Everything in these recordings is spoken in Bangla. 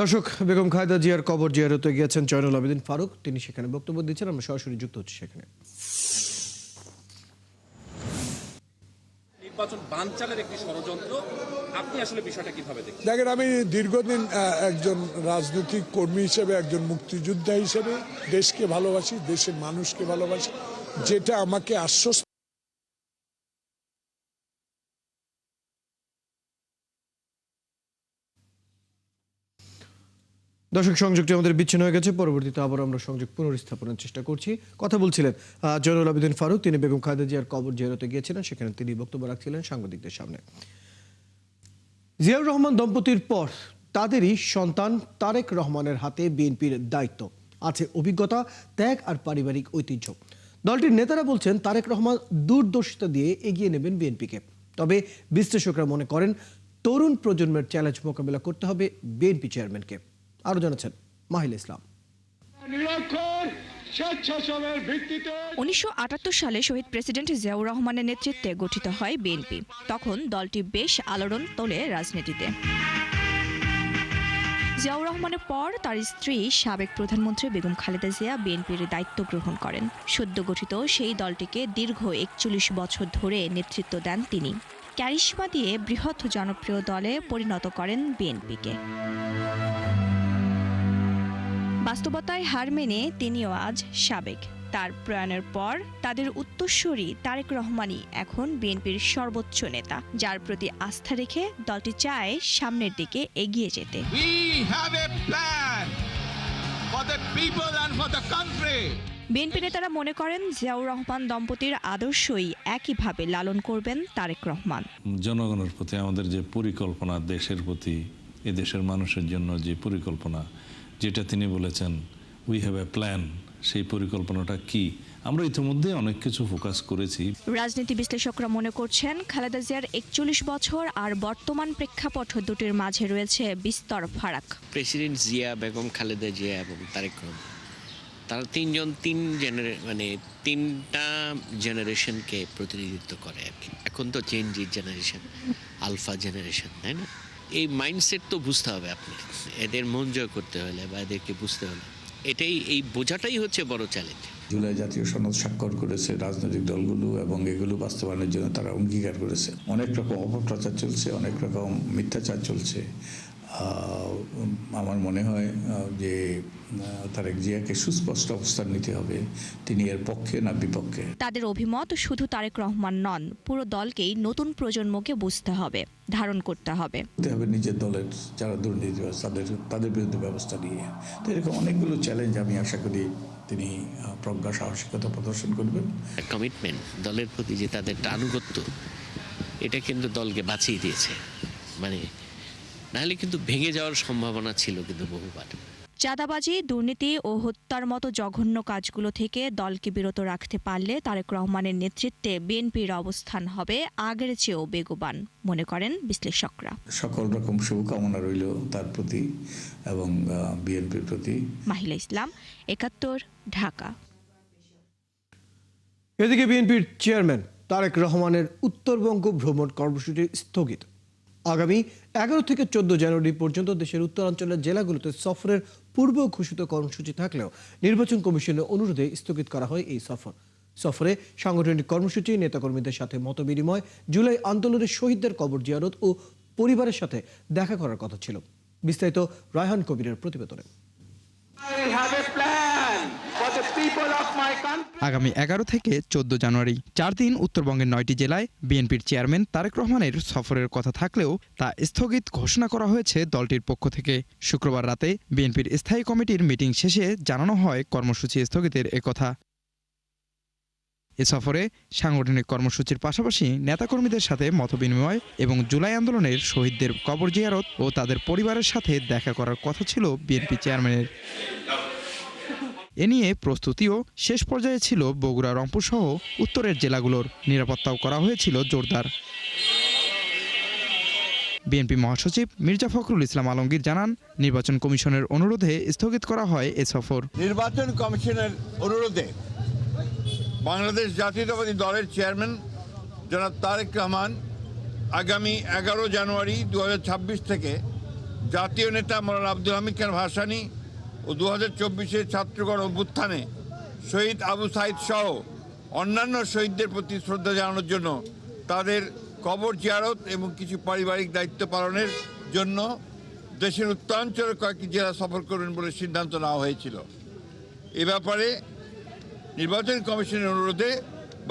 দর্শক, বেগম খালেদা জিয়ার কবর জিয়ারতে গিয়েছেন জয়নুল আবেদিন ফারুক। তিনি সেখানে বক্তব্য দিচ্ছেন, আমরা সরাসরি যুক্ত হচ্ছি সেখানে। নির্বাচন বানচালের একটি ষড়যন্ত্র, আপনি আসলে বিষয়টা কিভাবে দেখেন? দেখেন, আমি দীর্ঘদিন একজন রাজনৈতিক কর্মী হিসেবে, একজন মুক্তিযোদ্ধা হিসেবে দেশকে ভালোবাসি, দেশের মানুষকে ভালোবাসি। যেটা আমাকে আশ্বস্ত দর্শক, সংযোগটি আমাদের বিচ্ছিন্ন হয়ে গেছে। পরবর্তীতে আবার আমরা সংযোগ পুনঃস্থাপনের চেষ্টা করছি। কথা বলছিলেন জয়নুল আবেদিন ফারুক। তিনি বেগম খালেদা জিয়ার কবর জিয়ারতে গিয়েছিলেন, সেখানে তিনি বক্তব্য রাখছিলেন সাংবাদিকদের সামনে। জিয়াউর রহমান দম্পতির পর তাদেরই সন্তান তারেক রহমানের হাতে বিএনপির দায়িত্ব। আছে অভিজ্ঞতা, ত্যাগ আর পারিবারিক ঐতিহ্য। দলটির নেতারা বলছেন তারেক রহমান দূরদর্শিতা দিয়ে এগিয়ে নেবেন বিএনপিকে। তবে বিশ্লেষকরা মনে করেন তরুণ প্রজন্মের চ্যালেঞ্জ মোকাবিলা করতে হবে বিএনপি চেয়ারম্যানকে। আরো জানাচ্ছেন মাহিলা ইসলাম। 1978 সালে শহীদ প্রেসিডেন্ট জিয়াউর রহমানের নেতৃত্বে গঠিত হয় বিএনপি। তখন দলটি বেশ আলোড়ন তোলে রাজনীতিতে। জিয়াউর রহমানের পর তার স্ত্রী সাবেক প্রধানমন্ত্রী বেগম খালেদা জিয়া বিএনপির দায়িত্ব গ্রহণ করেন। সদ্য গঠিত সেই দলটিকে দীর্ঘ 41 বছর ধরে নেতৃত্ব দেন তিনি। ক্যারিশমা দিয়ে বৃহৎ জনপ্রিয় দলে পরিণত করেন বিএনপিকে। বাস্তবতায় হার মেনে তিনিও আজ সাবেক। তার প্রয়াণের পর তাদের উত্তরসূরি তারেক রহমানই এখন বিএনপির সর্বোচ্চ নেতা, যার প্রতি আস্থা রেখে দলটি চায় সামনের দিকে এগিয়ে যেতে। বিএনপি নেতারা মনে করেন জিয়াউর রহমান দম্পতির আদর্শই একইভাবে লালন করবেন তারেক রহমান। জনগণের প্রতি আমাদের যে পরিকল্পনা, দেশের প্রতি, এদেশের মানুষের জন্য যে পরিকল্পনা, যেটা তিনি বলেছেন উই হ্যাভ এ প্ল্যান, সেই পরিকল্পনাটা কি আমরা ইতিমধ্যে অনেক কিছু ফোকাস করেছি। রাজনীতি বিশ্লেষকরা মনে করছেন খালেদা জিয়ার 41 বছর আর বর্তমান প্রেক্ষাপট দুটির মাঝে রয়েছে বিস্তর ফারাক। প্রেসিডেন্ট জিয়া, বেগম খালেদা জিয়া এবং তারেক রহমান, তারা তিনজন তিনটা জেনারেশনকে প্রতিনিধিত্ব করে আর কি। এখন তো চেঞ্জ জেনারেশন, আলফা জেনারেশন, তাই না? এই মাইন্ডসেট তো বুঝতে হবে আপনি, এদের মন জয় করতে হলে বা এদেরকে বুঝতে হলে। এই বোঝাটাই হচ্ছে বড় চ্যালেঞ্জ। জুলাই জাতীয় সনদ স্বাক্ষর করেছে রাজনৈতিক দলগুলো এবং এগুলো বাস্তবায়নের জন্য তারা অঙ্গীকার করেছে। অনেক রকম অপপ্রচার চলছে, অনেক রকম মিথ্যাচার চলছে। আমার মনে হয় যে তারেক জিয়াকে সুস্পষ্ট অবস্থান নিতে হবে, তিনি এর পক্ষে না বিপক্ষে। তাদের অভিমত শুধু তারেক রহমান নন, পুরো দলকেই নতুন প্রজন্মকে বুঝতে হবে, ধারণ করতে হবে। নিজের দলের যারা দুর্নীতিবাজ তাদের বিরুদ্ধে ব্যবস্থা নিয়ে। তো এরকম অনেকগুলো চ্যালেঞ্জ আমি আশা করি তিনি প্রজ্ঞা সাহসিকতা প্রদর্শন করবেন। কমিটমেন্ট, দলের প্রতি যে তাদের আনুগত্য, এটা কিন্তু দলকে বাঁচিয়ে দিয়েছে। নাহলে কিন্তু ভেঙে যাওয়ার সম্ভাবনা ছিল কিন্তু বহুবার। চাঁদাবাজি, দুর্নীতি ও হত্যার মতো জঘন্য কাজগুলো থেকে দলকে বিরত রাখতে পারলে তারেক রহমানের নেতৃত্বে বিএনপির অবস্থান হবে আগের চেয়েও বেগবান, মনে করেন বিশ্লেষকরা। সকল রকম শুভকামনা রইল তার প্রতি এবং বিএনপির প্রতি। মাহিলা ইসলাম, 71, ঢাকা। এদিকে বিএনপির চেয়ারম্যান তারেক রহমানের উত্তরবঙ্গ ভ্রমণ কর্মসূচি স্থগিত। আগামী 11 থেকে 14 জানুয়ারি পর্যন্ত দেশের উত্তরাঞ্চলের জেলাগুলোতে সফরের পূর্ব ঘোষিত কর্মসূচি থাকলেও নির্বাচন কমিশনের অনুরোধে স্থগিত করা হয় এই সফরে সাংগঠনিক কর্মসূচি, নেতাকর্মীদের সাথে মতবিনিময়, জুলাই আন্দোলনের শহীদদের কবর জিয়ারত ও পরিবারের সাথে দেখা করার কথা ছিল। বিস্তারিত রায়হান কবিরের প্রতিবেদনে। আগামী 11 থেকে 14 জানুয়ারি 4 দিন উত্তরবঙ্গের 9টি জেলায় বিএনপির চেয়ারম্যান তারেক রহমানের সফরের কথা থাকলেও তা স্থগিত ঘোষণা করা হয়েছে দলটির পক্ষ থেকে। শুক্রবার রাতে বিএনপির স্থায়ী কমিটির মিটিং শেষে জানানো হয় কর্মসূচি স্থগিতের একথা। এ সফরে সাংগঠনিক কর্মসূচির পাশাপাশি নেতাকর্মীদের সাথে মতবিনিময় এবং জুলাই আন্দোলনের শহীদদের কবর জিয়ারত ও তাদের পরিবারের সাথে দেখা করার কথা ছিল বিএনপি চেয়ারম্যানের। এ নিয়ে প্রস্তুতিও শেষ পর্যায়ে ছিল বগুড়া, রংপুর সহ উত্তরের জেলাগুলোর। নিরাপত্তাও করা হয়েছিল জোরদার। বিএনপি মহাসচিব মির্জা ফখরুল ইসলাম আলমগীর জানান, নির্বাচন কমিশনের অনুরোধে স্থগিত করা হয় এ সফর। নির্বাচন কমিশনের অনুরোধে বাংলাদেশ জাতীয়তাবাদী দলের চেয়ারম্যান জনাব তারেক রহমান আগামী 11 জানুয়ারি 2026 থেকে জাতীয় নেতা মৌলানা আব্দুল হামিদ খান ভাসানী ও 2024 ছাত্রগণ অভ্যুত্থানে শহীদ আবু সাইদ সহ অন্যান্য শহীদদের প্রতি শ্রদ্ধা জানানোর জন্য তাদের কবর জিয়ারত এবং কিছু পারিবারিক দায়িত্ব পালনের জন্য দেশের উত্তরাঞ্চলের কয়েকটি জেলা সফর করবেন বলে সিদ্ধান্ত নেওয়া হয়েছিল। এ ব্যাপারে নির্বাচন কমিশনের অনুরোধে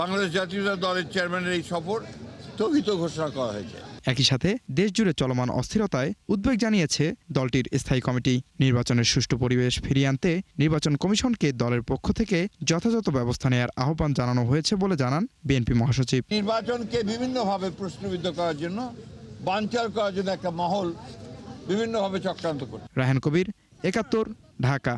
বাংলাদেশ জাতীয়তাবাদী দলের চেয়ারম্যানের এই সফর স্থগিত ঘোষণা করা হয়েছে। একই সাথে দেশজুড়ে চলমান অস্থিরতায় উদ্বেগ জানিয়েছে দলটির স্থায়ী কমিটি। নির্বাচনের সুষ্ঠু পরিবেশ ফিরিয়ে আনতে নির্বাচন কমিশনকে দলের পক্ষ থেকে যথাযথ ব্যবস্থা নেওয়ার আহ্বান জানানো হয়েছে বলে জানান বিএনপি মহাসচিব। নির্বাচনকে বিভিন্নভাবে প্রশ্নবিদ্ধ করার জন্য, বানচাল করার জন্য একটা মহল বিভিন্নভাবে চক্রান্ত করে। রায়হান কবির, ৭১, ঢাকা।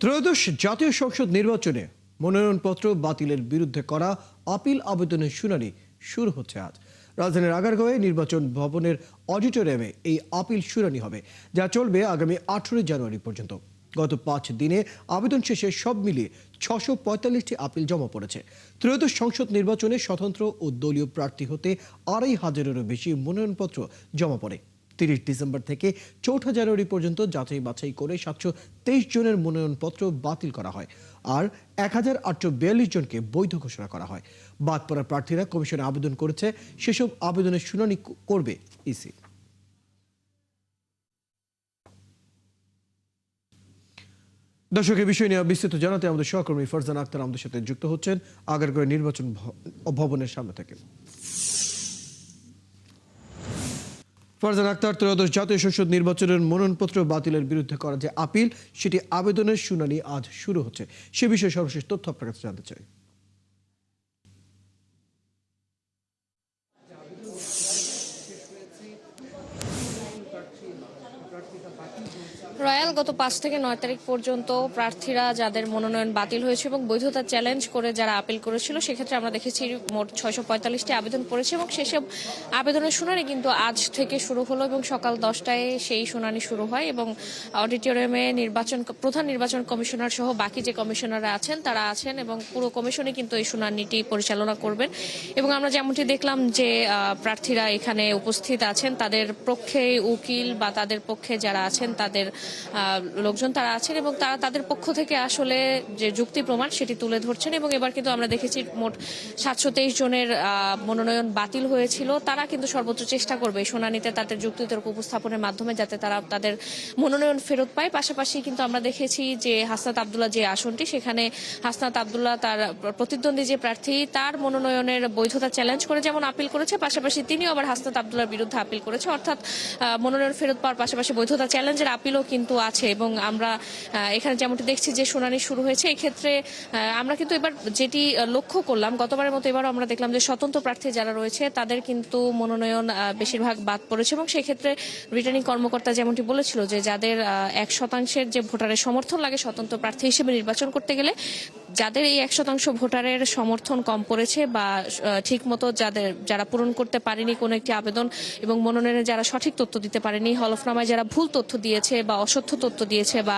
ত্রয়োদশ জাতীয় সংসদ নির্বাচনে মনোনয়নপত্র বাতিলের বিরুদ্ধে করা আপিল আবেদনের শুনানি শুরু হচ্ছে আজ। রাজধানীর আগারগাঁওয়ে নির্বাচন ভবনের অডিটোরিয়ামে এই আপিল শুনানি হবে, যা চলবে আগামী 18 জানুয়ারি পর্যন্ত। গত 5 দিনে আবেদন শেষে সব মিলিয়ে 645টি আপিল জমা পড়েছে। ত্রয়োদশ সংসদ নির্বাচনে স্বতন্ত্র ও দলীয় প্রার্থী হতে 2,500-এরও বেশি মনোনয়নপত্র জমা পড়ে। 30 ডিসেম্বর থেকে 4 জানুয়ারি পর্যন্ত যাচাই বাছাই করে 723 জনের মনোনয়নপত্র বাতিল করা হয়, আর 1842 জনকে বৈধ ঘোষণা করা হয়। বাদ পড়া প্রার্থীরা কমিশনে আবেদন করেছে, সেসব আবেদনের শুনানি করবে ইসি। দর্শক, এই বিষয় নিয়ে বিস্তৃত জানাতে আমাদের সহকর্মী ফারজানা আক্তার আমাদের সাথে যুক্ত হচ্ছেন আগারগাঁও নির্বাচন ভবনের সামনে থেকে। ফারজানা আক্তার, ত্রয়োদশ জাতীয় সংসদ নির্বাচনের মনোনয়নপত্র বাতিলের বিরুদ্ধে করা যে আপিল, সেটি আবেদনের শুনানি আজ শুরু হচ্ছে। সে বিষয়ে সর্বশেষ তথ্য আপনার কাছে জানতে চাই। রয়্যাল, গত 5 থেকে 9 তারিখ পর্যন্ত প্রার্থীরা যাদের মনোনয়ন বাতিল হয়েছে এবং বৈধতা চ্যালেঞ্জ করে যারা আপিল করেছিল, সেক্ষেত্রে আমরা দেখেছি মোট 645টি আবেদন পড়েছে এবং সেসব আবেদনের শুনানি কিন্তু আজ থেকে শুরু হলো এবং সকাল 10টায় সেই শুনানি শুরু হয় এবং অডিটোরিয়ামে প্রধান নির্বাচন কমিশনার সহ বাকি যে কমিশনাররা আছেন তারা আছেন এবং পুরো কমিশনে কিন্তু এই শুনানিটি পরিচালনা করবেন। এবং আমরা যেমনটি দেখলাম যে প্রার্থীরা এখানে উপস্থিত আছেন, তাদের পক্ষে উকিল বা তাদের পক্ষে যারা আছেন তাদের লোকজন তারা আছেন এবং তারা তাদের পক্ষ থেকে আসলে যে যুক্তি প্রমাণ সেটি তুলে ধরছেন। এবং এবার কিন্তু আমরা দেখেছি মোট 723 জনের মনোনয়ন বাতিল হয়েছিল। তারা কিন্তু সর্বোচ্চ চেষ্টা করবে শুনানিতে তাদের যুক্তিতর্ক উপস্থাপনের মাধ্যমে যাতে তারা তাদের মনোনয়ন ফেরত পায়। পাশাপাশি কিন্তু আমরা দেখেছি যে হাসনাত আব্দুল্লাহ যে আসনটি, সেখানে হাসনাত আব্দুল্লাহ তার প্রতিদ্বন্দ্বী যে প্রার্থী তার মনোনয়নের বৈধতা চ্যালেঞ্জ করে যেমন আপিল করেছে, পাশাপাশি তিনিও আবার হাসনাত আব্দুল্লাহর বিরুদ্ধে আপিল করেছে। অর্থাৎ মনোনয়ন ফেরত পাওয়ার পাশাপাশি বৈধতা চ্যালেঞ্জের আপিলও কিন্তু আছে। এবং আমরা এখানে যেমনটি দেখছি যে শুনানি শুরু হয়েছে, এক্ষেত্রে আমরা কিন্তু এবার যেটি লক্ষ্য করলাম, গতবারের মতো এবারও আমরা দেখলাম যে স্বতন্ত্র প্রার্থী যারা রয়েছে তাদের কিন্তু মনোনয়ন বেশিরভাগ বাদ পড়েছে এবং সেক্ষেত্রে রিটার্নিং কর্মকর্তা যেমনটি বলেছিল যে যাদের 1% যে ভোটারের সমর্থন লাগে স্বতন্ত্র প্রার্থী হিসেবে নির্বাচন করতে গেলে, যাদের এই 1% ভোটারের সমর্থন কম পড়েছে বা ঠিক মতো যারা পূরণ করতে পারেনি কোনো একটি আবেদন এবং মনোনয়নে যারা সঠিক তথ্য দিতে পারেনি, হলফনামায় যারা ভুল তথ্য দিয়েছে বা অসত্য তথ্য দিয়েছে বা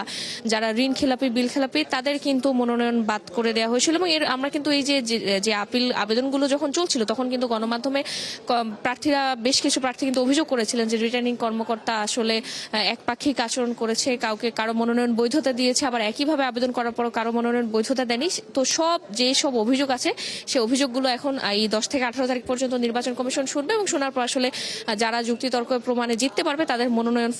যারা ঋণ খেলাপি বিল খেলাপি, তাদের কিন্তু মনোনয়ন বাদ করে দেওয়া হয়েছিল। এবং আমরা কিন্তু এই যে আবেদনগুলো যখন চলছিল তখন কিন্তু গণমাধ্যমে প্রার্থীরা বেশ কিছু প্রার্থী কিন্তু অভিযোগ করেছিলেন যে রিটার্নিং কর্মকর্তা আসলে একপাক্ষিক আচরণ করেছে, কারো মনোনয়ন বৈধতা দিয়েছে, আবার একইভাবে আবেদন করার পর কারো মনোনয়ন বৈধতা দেয়নি। তো যেসব অভিযোগ আছে সেই অভিযোগগুলো এখন এই 10 থেকে 18 তারিখ পর্যন্ত নির্বাচন কমিশন শুনবে এবং শোনার পর আসলে যারা যুক্তিতর্ক প্রমাণে জিততে পারবে তাদের মনোনয়ন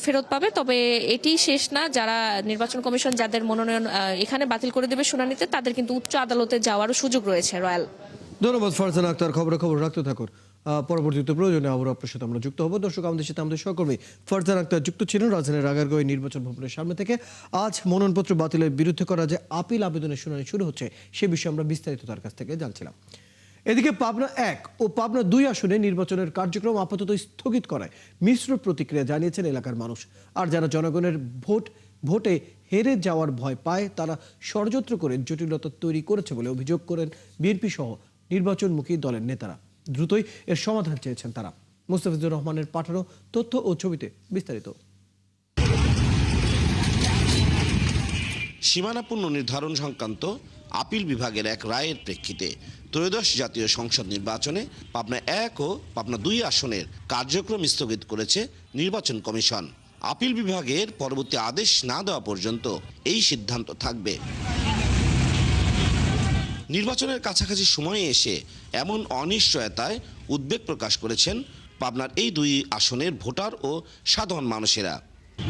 ফেরত পাবে। তবে এটি শেষ না, যারা নির্বাচন কমিশন যাদের মনোনয়ন এখানে বাতিল করে দেবে শুনানিতে, তাদের কিন্তু উচ্চ আদালতে যাওয়ারও সুযোগ রয়েছে। রয়্যাল, ধন্যবাদ ফারজানা আক্তার। খবর রাখতে থাকুন, পরবর্তীতে প্রয়োজনে আবার আপনার সাথে আমরা যুক্ত হব। দর্শক, আমাদের সাথে আমাদের সহকর্মী ফারজানা আক্তার যুক্ত ছিলেন রাজধানীর আগারগাঁও নির্বাচন ভবনের সামনে থেকে। আজ মনোনয়নপত্র বাতিলের বিরুদ্ধে করা যে আপিল আবেদনের শুনানি শুরু হচ্ছে সে বিষয়ে আমরা বিস্তারিত তার কাছ থেকে জানছিলাম। এদিকে পাবনা 1 ও পাবনা 2 আসনে নির্বাচনের কার্যক্রম আপাতত স্থগিত করায় মিশ্র প্রতিক্রিয়া জানিয়েছেন এলাকার মানুষ। আর যারা জনগণের ভোটে হেরে যাওয়ার ভয় পায় তারা ষড়যন্ত্র করে জটিলতা তৈরি করেছে বলে অভিযোগ করেন বিএনপি সহ নির্বাচনমুখী দলের নেতারা। দ্রুতই এর সমাধান চেয়েছেন তারা। মুস্তাফিজুর রহমানের পাঠানো তথ্য ও ছবিতে বিস্তারিত। সীমানা পুনর্নির্ধারণ সংক্রান্ত আপিল বিভাগের এক রায়ের প্রেক্ষিতে ত্রয়োদশ জাতীয় সংসদ নির্বাচনে পাবনা 1 ও পাবনা 2 আসনের কার্যক্রম স্থগিত করেছে নির্বাচন কমিশন। আপিল বিভাগের পরবর্তী আদেশ না দেওয়া পর্যন্ত এই সিদ্ধান্ত থাকবে। নির্বাচনের কাছাকাছি সময়ে এসে এমন অনিশ্চয়তায় উদ্বেগ প্রকাশ করেছেন পাবনার এই 2 আসনের ভোটার ও সাধারণ মানুষেরা।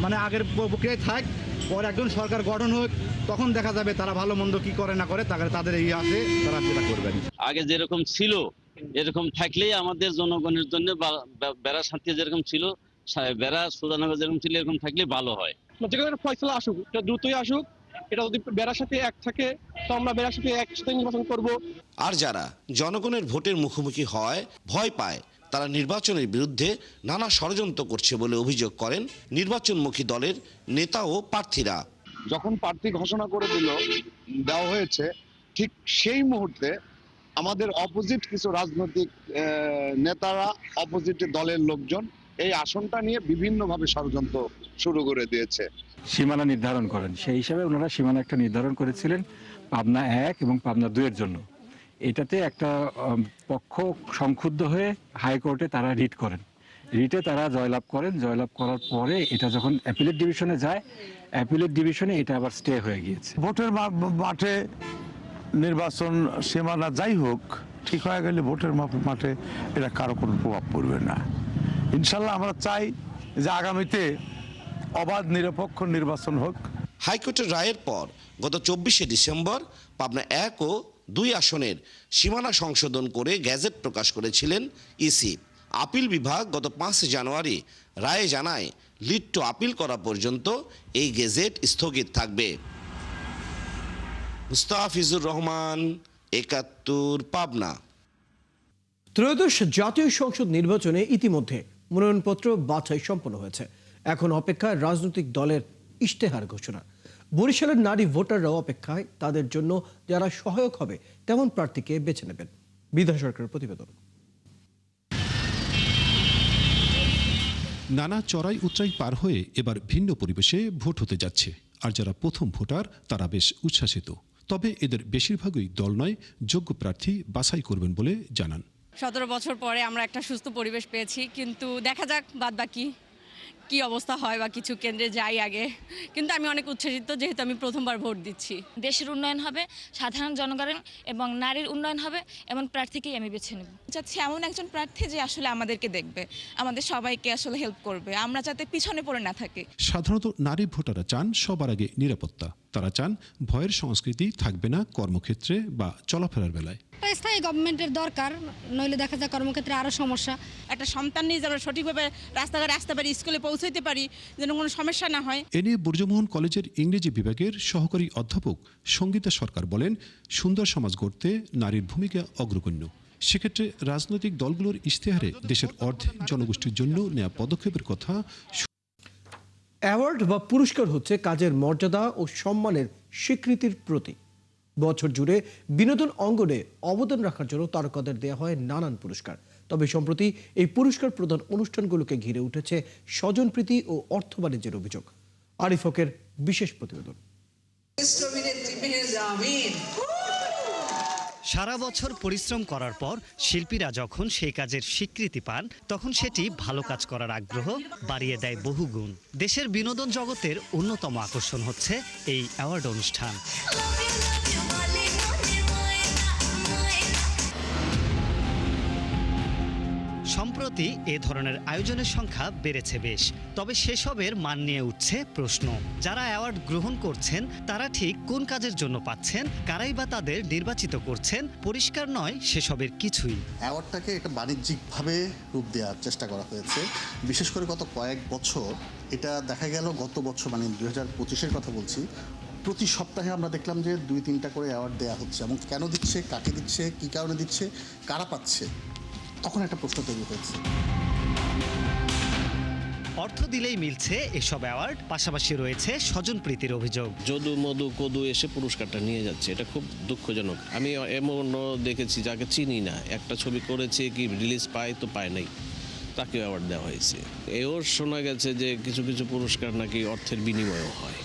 মানে আগের প্রক্রিয়ায় থাক, পর একজন সরকার গঠন হোক, তখন দেখা যাবে তারা ভালো মন্দ কি করে না করে, তাদের এই আছে তারা সেটা করবেন। আগে যেরকম ছিল এরকম থাকলেই আমাদের জনগণের জন্য বেড়া শান্তি যেরকম ছিল, বেড়া সুদানগর যেরকম ছিল এরকম থাকলে ভালো হয়। যেখানে ফয়সালা আসুক, এটা দ্রুতই আসুক। এটা যদি বেড়ার সাথে এক থাকে তো আমরা বেড়ার সাথে একসাথে নির্বাচন করব। আর যারা জনগণের ভোটের মুখোমুখি হয়, ভয় পায়, তারা নির্বাচনের বিরুদ্ধে নানা ষড়যন্ত্র করছে বলে অভিযোগ করেন নির্বাচনমুখী দলের নেতা ও প্রার্থীরা। যখন প্রার্থী ঘোষণা করে দেওয়া হয়েছে, ঠিক সেই মুহূর্তে আমাদের অপোজিট কিছু রাজনৈতিক নেতারা, অপোজিট দলের লোকজন এই আসনটা নিয়ে বিভিন্নভাবে ষড়যন্ত্র শুরু করে দিয়েছে। সীমানা নির্ধারণ করেন, সেই হিসাবে ওনারা সীমানা একটা নির্ধারণ করেছিলেন পাবনা 1 এবং পাবনা 2 এর জন্য। এটাতে একটা পক্ষ সংক্ষুব্ধ হয়ে হাইকোর্টে তারা রিট করেন, রিটে তারা জয়লাভ করেন। জয়লাভ করার পরে এটা যখন অ্যাপিলেট ডিভিশনে যায়, অ্যাপিলেট ডিভিশনে এটা আবার স্টে হয়ে গিয়েছে। ভোটের মাঠে নির্বাচন সীমানা যাই হোক, ঠিক হয়ে গেলে ভোটের মাঠে এটা কারো কোনো প্রভাব পড়বে না। ইনশাল্লাহ আমরা চাই যে আগামীতে অবাধ নিরপেক্ষ নির্বাচন হোক। হাইকোর্টের রায়ের পর গত 24শে ডিসেম্বর পাবনা 1 ও 2 আসনের সীমানা সংশোধন করে গ্যাজেট প্রকাশ করেছিলেন ইসি। আপিল বিভাগ গত 5 জানুয়ারি রায়ে জানায় লিড টু আপিল করা পর্যন্ত এই গেজেট স্থগিত থাকবে। মুস্তাফিজুর রহমান, 71, পাবনা। ত্রয়োদশ জাতীয় সংসদ নির্বাচনে ইতিমধ্যে মনোনয়নপত্র বাছাই সম্পন্ন হয়েছে। এখন অপেক্ষায় রাজনৈতিক দলের ইশতেহার ঘোষণা। বরিশালের নারী ভোটাররাও অপেক্ষায় তাদের জন্য যারা সহায়ক হবে তেমন প্রার্থীকে বেছে নেবেন। বিধান সরকারের প্রতিবেদন। নানা চড়াই উতরাই পার হয়ে এবার ভিন্ন পরিবেশে ভোট হতে যাচ্ছে। আর যারা প্রথম ভোটার তারা বেশ উচ্ছ্বাসিত। তবে এদের বেশিরভাগই দল নয়, যোগ্য প্রার্থী বাছাই করবেন বলে জানান। 17 বছর পরে আমরা একটা সুস্থ পরিবেশ পেয়েছি, কিন্তু দেখা যাক বাদ বাকি কি অবস্থা হয় বা কিছু কেন্দ্রে যাই আগে। কিন্তু আমি অনেক উচ্ছ্বসিত, যেহেতু আমি প্রথমবার ভোট দিচ্ছি। দেশের উন্নয়ন হবে, সাধারণ জনগণের এবং নারীর উন্নয়ন হবে, এমন প্রার্থীকেই আমি বেছে নেব। চাচ্ছি এমন একজন প্রার্থী যে আসলে আমাদেরকে দেখবে, আমাদের সবাইকে আসলে হেল্প করবে, আমরা যাতে পিছনে পড়ে না থাকি। সাধারণত নারী ভোটাররা চান সবার আগে নিরাপত্তা। তারা চান ভয়ের সংস্কৃতি থাকবে না কর্মক্ষেত্রে বা চলাফেরার বেলায়। স্থায়ী গভর্নমেন্টের দরকার, নইলে দেখা যায় কর্মক্ষেত্রে আরো সমস্যা। একটা সন্তান নিয়ে যেন সঠিকভাবে রাস্তাঘাটে আসতে পারি, স্কুলে পৌঁছাতে পারি, যেন কোনো সমস্যা না হয়। এ নিয়ে বুর্জমোহন কলেজের ইংরেজি বিভাগের সহকারী অধ্যাপক সঙ্গীতা সরকার বলেন, সুন্দর সমাজ গড়তে নারীর ভূমিকা অগ্রগণ্য। সেক্ষেত্রে রাজনৈতিক দলগুলোর ইশতেহারে দেশের অর্ধেক জনগোষ্ঠীর জন্য নেওয়া পদক্ষেপের কথা। অ্যাওয়ার্ড বা পুরস্কার হচ্ছে কাজের মর্যাদা ও সম্মানের স্বীকৃতির প্রতীক। বছর জুড়ে বিনোদন অঙ্গনে অবদান রাখার জন্য তারকাদের দেওয়া হয় নানান পুরস্কার। তবে সম্প্রতি এই পুরস্কার প্রদান অনুষ্ঠানগুলোকে ঘিরে উঠেছে স্বজনপ্রীতি ও অর্থ বাণিজ্যের অভিযোগ। আরিফ হকের বিশেষ প্রতিবেদন। সারা বছর পরিশ্রম করার পর শিল্পীরা যখন সেই কাজের স্বীকৃতি পান, তখন সেটি ভালো কাজ করার আগ্রহ বাড়িয়ে দেয় বহুগুণ। দেশের বিনোদন জগতের অন্যতম আকর্ষণ হচ্ছে এই অ্যাওয়ার্ড অনুষ্ঠান। সম্প্রতি এ ধরনের আয়োজনের সংখ্যা বেড়েছে বেশ। তবে সেসবের মান নিয়ে উঠছে প্রশ্ন। যারা অ্যাওয়ার্ড গ্রহণ করছেন তারা ঠিক কোন কাজের জন্য পাচ্ছেন, কারাই বা তাদের নির্বাচিত করছেন, পরিষ্কার নয় সেসবের কিছুই। অ্যাওয়ার্ডটাকে একটা বাণিজ্যিকভাবে রূপ দেওয়ার চেষ্টা করা হয়েছে। বিশেষ করে গত কয়েক বছর এটা দেখা গেল, গত বছর মানে 2025-এর কথা বলছি, প্রতি সপ্তাহে আমরা দেখলাম যে 2-3টা করে অ্যাওয়ার্ড দেওয়া হচ্ছে। এবং কেন দিচ্ছে, কাকে দিচ্ছে, কী কারণে দিচ্ছে, কারা পাচ্ছে, তখন একটা প্রশ্ন তৈরি হয়েছে। অর্থ দিলেই মিলছে এসব অ্যাওয়ার্ড, পাশাপাশি রয়েছে স্বজনপ্রীতির অভিযোগ। যদু মধু কদু এসে পুরস্কারটা নিয়ে যাচ্ছে, এটা খুব দুঃখজনক। আমি এমনও দেখেছি যাকে চিনি না, একটা ছবি করেছে কি রিলিজ পায় তো পায় নাই, তাকে অ্যাওয়ার্ড দেওয়া হয়েছে। এও শোনা গেছে যে কিছু কিছু পুরস্কার নাকি অর্থের বিনিময়েও হয়।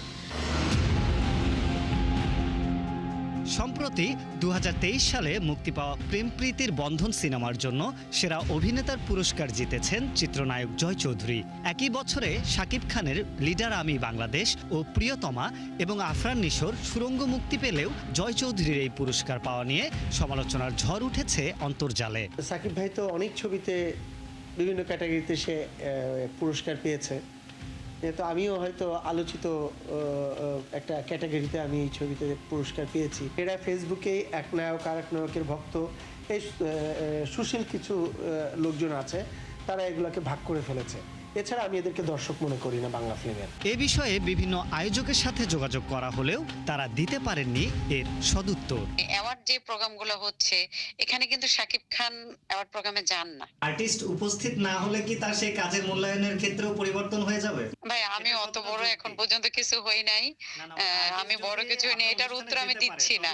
সম্প্রতি 2023 সালে মুক্তি পাওয়া প্রেম প্রীতির বন্ধন সিনেমার জন্য সেরা অভিনেতার পুরস্কার জিতেছেন চিত্রনায়ক জয় চৌধুরী। একই বছরে শাকিব খানের লিডার আমি বাংলাদেশ ও প্রিয়তমা এবং আফরান নিশোর সুরঙ্গ মুক্তি পেলেও জয় চৌধুরীর এই পুরস্কার পাওয়া নিয়ে সমালোচনার ঝড় উঠেছে অন্তর্জালে। শাকিব ভাই তো অনেক ছবিতে বিভিন্ন ক্যাটাগরিতে সে পুরস্কার পেয়েছে, তো আমিও হয়তো আলোচিত একটা ক্যাটাগরিতে আমি এই ছবিতে পুরস্কার পেয়েছি। এরা ফেসবুকে এক নায়ক আর এক নায়কের ভক্ত, এই সুশীল কিছু লোকজন আছে, তারা এগুলোকে ভাগ করে ফেলেছে। এছাড়া আমি এদেরকে দর্শক মনে করি না বাংলা ফিল্মের। এ বিষয়ে বিভিন্ন আয়োজকের সাথে যোগাযোগ করা হলেও তারা দিতে পারেননি এর সদুত্তর। অ্যাওয়ার্ড যে প্রোগ্রামগুলো হচ্ছে এখানে কিন্তু শাকিব খান অ্যাওয়ার্ড প্রোগ্রামে যান না। আর্টিস্ট উপস্থিত না হলে কি তার সেই কাজের মূল্যায়নের ক্ষেত্রেও পরিবর্তন হয়ে যাবে? ভাই আমি অত বড় এখন পর্যন্ত কিছু হই নাই, আমি বড় কিছু হই নাই, এটার উত্তর আমি দিচ্ছি না।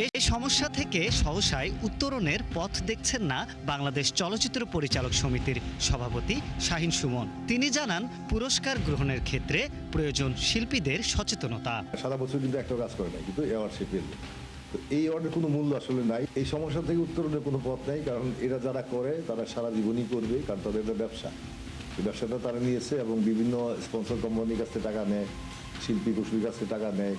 এই সমস্যা থেকে সহসায় উত্তরণের পথ দেখছেন না বাংলাদেশ চলচ্চিত্র পরিচালক সমিতির সভাপতি শাহিন সুমন। তিনি জানান, পুরস্কার গ্রহণের ক্ষেত্রে প্রয়োজন শিল্পীদের সচেতনতা। সারা বছর কিন্তু একটা কাজ করে না, কিন্তু অ্যাওয়ার্ড সে পেল, তো এই অ্যাওয়ার্ডের কোনো মূল্য আসলে নাই। এই সমস্যা থেকে উত্তরণের কোনো পথ নাই, কারণ এরা যারা করে তারা সারা জীবনই করবে, কারণ তাদের একটা ব্যবসা, এই ব্যবসাটা তারা নিয়েছে এবং বিভিন্ন স্পন্সর কোম্পানির কাছে টাকা নেয়, শিল্পী কুশলীর কাছে টাকা নেয়,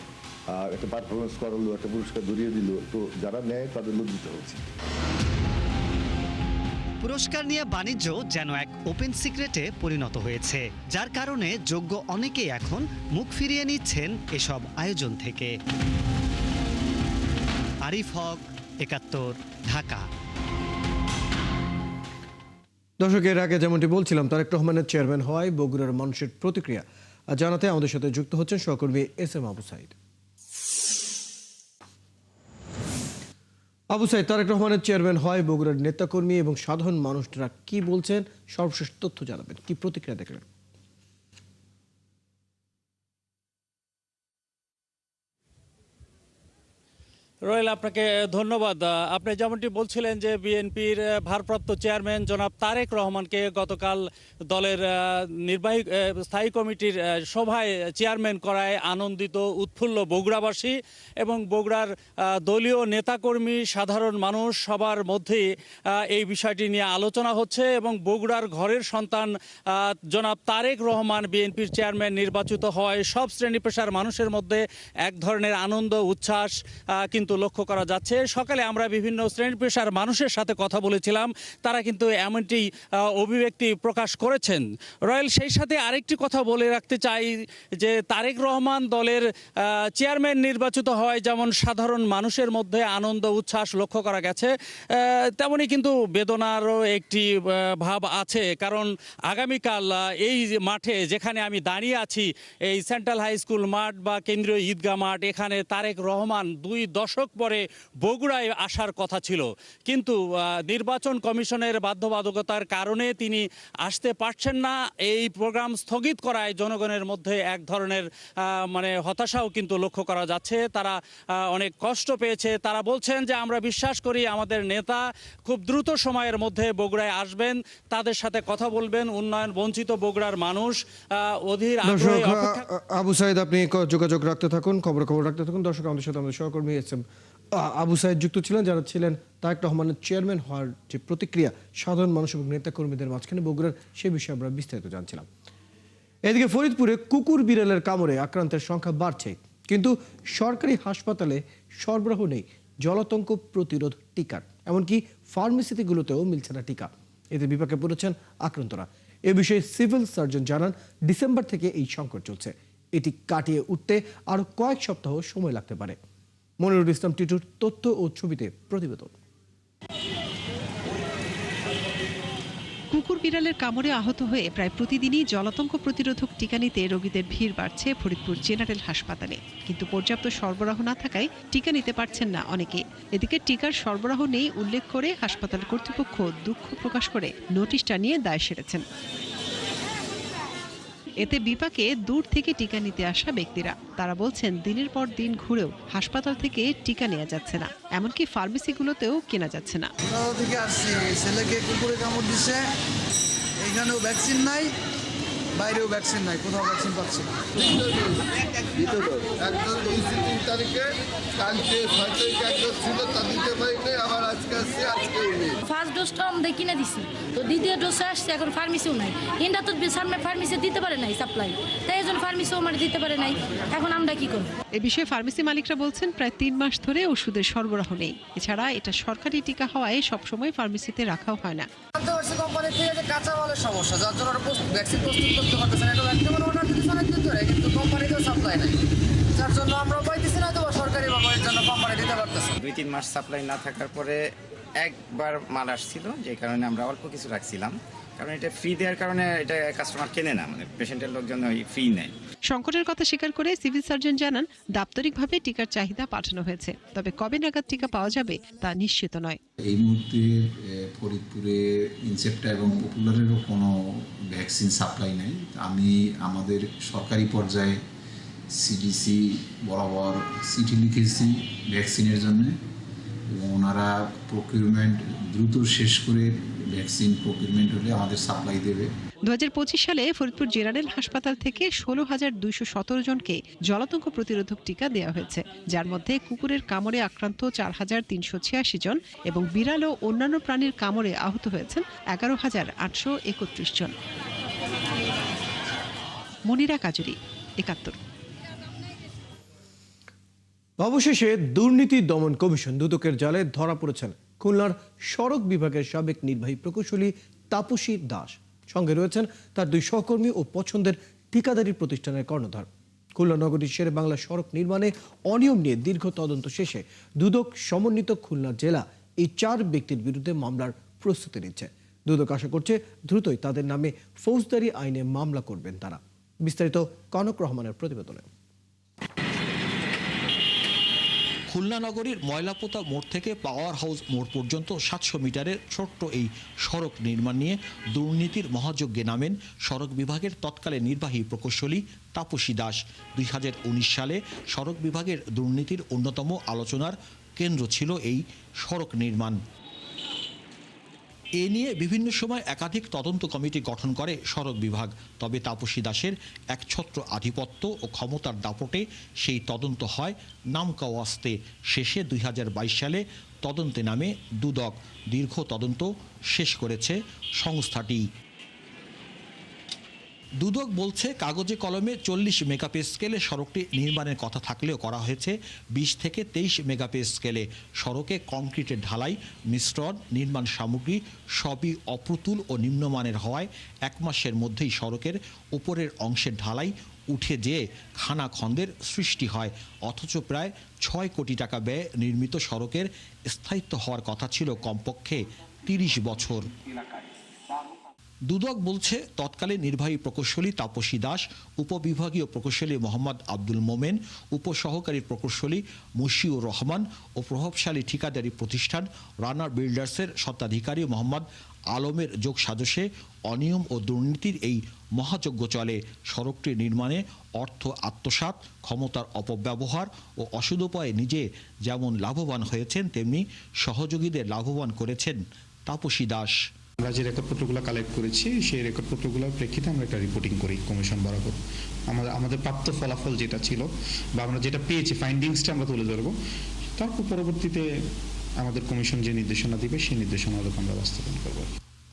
একটা পারফরমেন্স করালো, একটা পুরস্কার ধরিয়ে দিল, তো যারা নেয় তাদের লজ্জিত হচ্ছে। পুরস্কার নিয়ে বাণিজ্য যেন এক ওপেন সিক্রেটে পরিণত হয়েছে, যার কারণে যোগ্য অনেকেই এখন মুখ ফিরিয়ে নিচ্ছেন এসব আয়োজন থেকে। আরিফ হক, ৭১, ঢাকা। দর্শক, এর আগে যেমনটি বলছিলাম, তারেক রহমানের চেয়ারম্যান হওয়ায় বগুড়ার মানুষের প্রতিক্রিয়া জানাতে আমাদের সাথে যুক্ত হচ্ছেন সহকর্মী SM আবু সাইদ। আবু সাইদ, তারেক রহমানের চেয়ারম্যান হয় বগুড়ার নেতাকর্মী এবং সাধারণ মানুষরা কি বলছেন, সর্বশেষ তথ্য জানাবেন, কি প্রতিক্রিয়া দেখলেন? রয়েল, আপনাকে ধন্যবাদ। আপনি যেমনটি বলছিলেন যে বিএনপির ভারপ্রাপ্ত চেয়ারম্যান জনাব তারেক রহমানকে গতকাল দলের নির্বাহী স্থায়ী কমিটির সভায় চেয়ারম্যান করায় আনন্দিত উৎফুল্ল বগুড়াবাসী এবং বগুড়ার দলীয় নেতাকর্মী, সাধারণ মানুষ সবার মধ্যেই এই বিষয়টি নিয়ে আলোচনা হচ্ছে এবং বগুড়ার ঘরের সন্তান জনাব তারেক রহমান বিএনপির চেয়ারম্যান নির্বাচিত হওয়ায় সব শ্রেণী পেশার মানুষের মধ্যে এক ধরনের আনন্দ উচ্ছ্বাস কিন্তু লক্ষ্য করা যাচ্ছে। সকালে আমরা বিভিন্ন শ্রেণী পেশার মানুষের সাথে কথা বলেছিলাম, তারা কিন্তু এমনটি অভিব্যক্তি প্রকাশ করেছেন। রয়েল, সেই সাথে আরেকটি কথা বলে রাখতে চাই যে তারেক রহমান দলের চেয়ারম্যান নির্বাচিত হয় যেমন সাধারণ মানুষের মধ্যে আনন্দ উচ্ছ্বাস লক্ষ্য করা গেছে, তেমনি কিন্তু বেদনারও একটি ভাব আছে। কারণ আগামীকাল এই মাঠে যেখানে আমি দাঁড়িয়ে আছি, এই সেন্ট্রাল হাই স্কুল মাঠ বা কেন্দ্রীয় ঈদগাহ মাঠ, এখানে তারেক রহমান 2 দশক পরে বগুড়ায় আসার কথা ছিল, কিন্তু নির্বাচন কমিশনের বাধ্যবাধকতার কারণে তিনি আসতে পারছেন না। এই প্রোগ্রাম স্থগিত করায় জনগণের মধ্যে এক ধরনের হতাশাও কিন্তু লক্ষ্য করা যাচ্ছে। তারা অনেক কষ্ট পেয়েছে। তারা বলছেন যে আমরা বিশ্বাস করি আমাদের নেতা খুব দ্রুত সময়ের মধ্যে বগুড়ায় আসবেন, তাদের সাথে কথা বলবেন, উন্নয়ন বঞ্চিত বগুড়ার মানুষ অধীর আগ্রহে অপেক্ষা। আবু সাইদ, আপনি যোগাযোগ রাখতে থাকুন, খবর রাখতে থাকুন। দর্শক, আমাদের সাথে আমাদের সহকর্মী আবু সাইদ যুক্ত ছিলেন, যারা ছিলেন তারেক রহমানের চেয়ারম্যান হওয়ার যে প্রতিক্রিয়া সাধারণ মানুষ এবং নেতাকর্মীদের মাঝখানে বগুড়ার, সে বিষয়ে আমরা বিস্তারিত জানছিলাম। এদিকে ফরিদপুরে কুকুর বিড়ালের কামড়ে আক্রান্তের সংখ্যা বাড়ছে, কিন্তু সরকারি হাসপাতালে সরবরাহ নেই জলাতঙ্ক প্রতিরোধ টিকার, এমনকি ফার্মেসিগুলোতেও মিলছে না টিকা। এতে বিপাকে পড়েছেন আক্রান্তরা। এ বিষয়ে সিভিল সার্জন জানান, ডিসেম্বর থেকে এই সংকট চলছে, এটি কাটিয়ে উঠতে আরো কয়েক সপ্তাহ সময় লাগতে পারে। মনিরুল ইসলাম টিটুর তথ্য ও ছবিতে প্রতিবেদন। কুকুর বিড়ালের কামড়ে আহত হয়ে প্রায় প্রতিদিনই জলাতঙ্ক প্রতিরোধক টিকা নিতে রোগীদের ভিড় বাড়ছে ফরিদপুর জেনারেল হাসপাতালে, কিন্তু পর্যাপ্ত সরবরাহ না থাকায় টিকা নিতে পারছেন না অনেকে। এদিকে টিকার সরবরাহ নেই উল্লেখ করে হাসপাতাল কর্তৃপক্ষ দুঃখ প্রকাশ করে নোটিশ টানিয়ে দায় সেরেছেন। এতে বিপাকে দূর থেকে টিকা নিতে আসা ব্যক্তিরা, তারা বলছেন দিনের পর দিন ঘুরেও হাসপাতাল থেকে টিকা নেওয়া যাচ্ছে না, এমনকি ফার্মেসিগুলোতেও কেনা যাচ্ছে না। ছেলেকে কুকুরে কামড় দিছে, এখানেও ভ্যাকসিন নাই, বাইরেও ভ্যাকসিন নাই, কোথাও ভ্যাকসিন পাচ্ছি না। একদম 2-3 তারিখে, কালকে 6 তারিখে একদম ছিল, তা দিতে পারিনি, আবার আজকে আসছে, আজকে নেই। ফার্স্ট ডোজটা আমাদের কিনে দিছি, তো দ্বিতীয় ডোজে আসছে, এখন ফার্মেসিও নাই। ইন্ডা তো সামনে ফার্মেসি দিতে পারে নাই সাপ্লাই, তাই এই জন্য ফার্মেসিও আমার দিতে পারে নাই। এখন আমরা কি করব? এ বিষয়ে ফার্মেসি মালিকরা বলছেন প্রায় 3 মাস ধরে ওষুধের সরবরাহ নেই। এছাড়া এটা সরকারি টিকা হওয়ায় সবসময় ফার্মেসিতে রাখাও হয় না। কোম্পানি থেকে যে কাঁচামালের সমস্যা, যার জন্য ওরা ভ্যাকসিন প্রস্তুত করতে পারতেছে না। এটা ব্যক্তিগত অর্ডার দিচ্ছে অনেক দিন ধরে, কিন্তু কোম্পানিতেও সাপ্লাই নাই, যার জন্য আমরা পাইতেছি না। তো সরকারি ব্যবহারের জন্য কোম্পানি দিতে পারতেছে। 2-3 মাস সাপ্লাই না থাকার পরে একবার মাল আসছিল, যে কারণে আমরা অল্প কিছু রাখছিলাম, কারণ এটা ফ্রি দেওয়ার কারণে এটা কাস্টমার কেনে না, মানে পেশেন্টের লোকজন ফ্রি নেয়। সংকটের কথা স্বীকার করে সিভিল সার্জন জানান দাপ্তরিকভাবে টিকার চাহিদা পাঠানো হয়েছে, তবে কবে নাগাদ টিকা পাওয়া যাবে তা নিশ্চিত নয়। এই মুহূর্তে ফরিদপুরে ইনসেপ্টা এবং পপুলারেরও কোনো ভ্যাকসিন সাপ্লাই নাই। আমি আমাদের সরকারি পর্যায়ে সিডিসি বরাবর চিঠি লিখেছি ভ্যাকসিনের জন্য, এবং ওনারা প্রকিউরমেন্ট দ্রুত শেষ করে ভ্যাকসিন প্রকিউরমেন্ট হলে আমাদের সাপ্লাই দেবে। 2025 সালে ফরিদপুর জেনারেল হাসপাতাল থেকে 16,217 জনকে জলাতঙ্ক প্রতিরোধক টিকা দেওয়া হয়েছে, যার মধ্যে কুকুরের কামড়ে আক্রান্ত 4,386 জন এবং বিড়াল ও অন্যান্য প্রাণীর কামড়ে আহত হয়েছেন 11,831 জন। মনিরা কাজুরি, 71। অবশেষে দুর্নীতি দমন কমিশন দুদকের জালে ধরা পড়েছেন খুলনার সড়ক বিভাগের সাবেক নির্বাহী প্রকৌশলী তাপসী দাস। সঙ্গে রয়েছেন তার 2 সহকর্মী ও পছন্দের ঠিকাদারি প্রতিষ্ঠানের কর্ণধার। খুলনা নগরীর শেরে বাংলা সড়ক নির্মাণে অনিয়ম নিয়ে দীর্ঘ তদন্ত শেষে দুদক সমন্বিত খুলনা জেলা এই 4 ব্যক্তির বিরুদ্ধে মামলার প্রস্তুতি নিচ্ছে। দুদক আশা করছে দ্রুতই তাদের নামে ফৌজদারি আইনে মামলা করবেন তারা। বিস্তারিত কনক রহমানের প্রতিবেদনে। খুলনা নগরীর ময়লাপোতা মোড় থেকে পাওয়ার হাউস মোড় পর্যন্ত 700 মিটারের ছোট্ট এই সড়ক নির্মাণ নিয়ে দুর্নীতির মহাযজ্ঞে নামেন সড়ক বিভাগের তৎকালীন নির্বাহী প্রকৌশলী তাপসী দাস। 2019 সালে সড়ক বিভাগের দুর্নীতির অন্যতম আলোচনার কেন্দ্র ছিল এই সড়ক নির্মাণ। এ নিয়ে বিভিন্ন সময় একাধিক তদন্ত কমিটি গঠন করে সড়ক বিভাগ, তবে তাপসী দাসের একছত্র আধিপত্য ও ক্ষমতার দাপটে সেই তদন্ত হয় নামকাওয়াস্তে। শেষে 2022 সালে তদন্তে নামে দুদক। দীর্ঘ তদন্ত শেষ করেছে সংস্থাটি। দুদক বলছে কাগজে কলমে 40 মেগাপে স্কেলে সড়কটি নির্মাণের কথা থাকলেও করা হয়েছে 20 থেকে 23 মেগাপে স্কেলে। সড়কে কংক্রিটের ঢালাই, মিশ্রণ, নির্মাণ সামগ্রী সবই অপ্রতুল ও নিম্নমানের হওয়ায় 1 মাসের মধ্যেই সড়কের উপরের অংশের ঢালাই উঠে যেয়ে খানাখন্দের সৃষ্টি হয়। অথচ প্রায় 6 কোটি টাকা ব্যয়ে নির্মিত সড়কের স্থায়িত্ব হওয়ার কথা ছিল কমপক্ষে 30 বছর। দুদক বলছে তৎকালীন নির্বাহী প্রকৌশলী তাপসী দাস, উপবিভাগীয় প্রকৌশলী মোহাম্মদ আব্দুল মোমেন, উপসহকারী প্রকৌশলী মুশিউর রহমান ও প্রভাবশালী ঠিকাদারি প্রতিষ্ঠান রানা বিল্ডার্সের স্বত্বাধিকারী মোহাম্মদ আলমের যোগ সাজসে অনিয়ম ও দুর্নীতির এই মহাযজ্ঞ চলে। সড়কটি নির্মাণে অর্থ আত্মসাৎ, ক্ষমতার অপব্যবহার ও অসদুপায়ে নিজে যেমন লাভবান হয়েছেন, তেমনি সহযোগীদের লাভবান করেছেন তাপসী দাস। আমরা যে রেকর্ডপত্রগুলো কালেক্ট করেছি সেই রেকর্ডপত্রগুলোর প্রেক্ষিতে আমরা একটা রিপোর্টিং করি কমিশন বরাবর। আমাদের প্রাপ্ত ফলাফল যেটা ছিল বা আমরা যেটা পেয়েছি ফাইন্ডিংসটা আমরা তুলে ধরবো, তারপর পরবর্তীতে আমাদের কমিশন যে নির্দেশনা দিবে সেই নির্দেশনাগুলো আমরা বাস্তবায়ন করবো।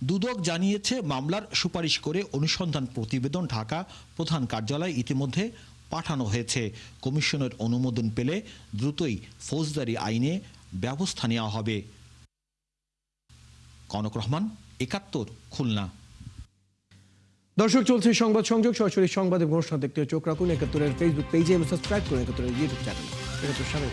দুদক জানিয়েছে মামলার সুপারিশ করে অনুসন্ধান প্রতিবেদন ঢাকা প্রধান কার্যালয়ে ইতিমধ্যে পাঠানো হয়েছে। কমিশনের অনুমোদন পেলে দ্রুতই ফৌজদারি আইনে ব্যবস্থা নেওয়া হবে। কনক রহমান, 71, খুলনা। দর্শক, চলছে সংবাদ সংযোগ। সরাসরি সংবাদ এবং অনুষ্ঠান দেখতে চোখ রাখুন 71-এর ফেসবুক পেজে এবং সাবস্ক্রাইব করুন 71-এর ইউটিউব চ্যানেল। 71 সাথে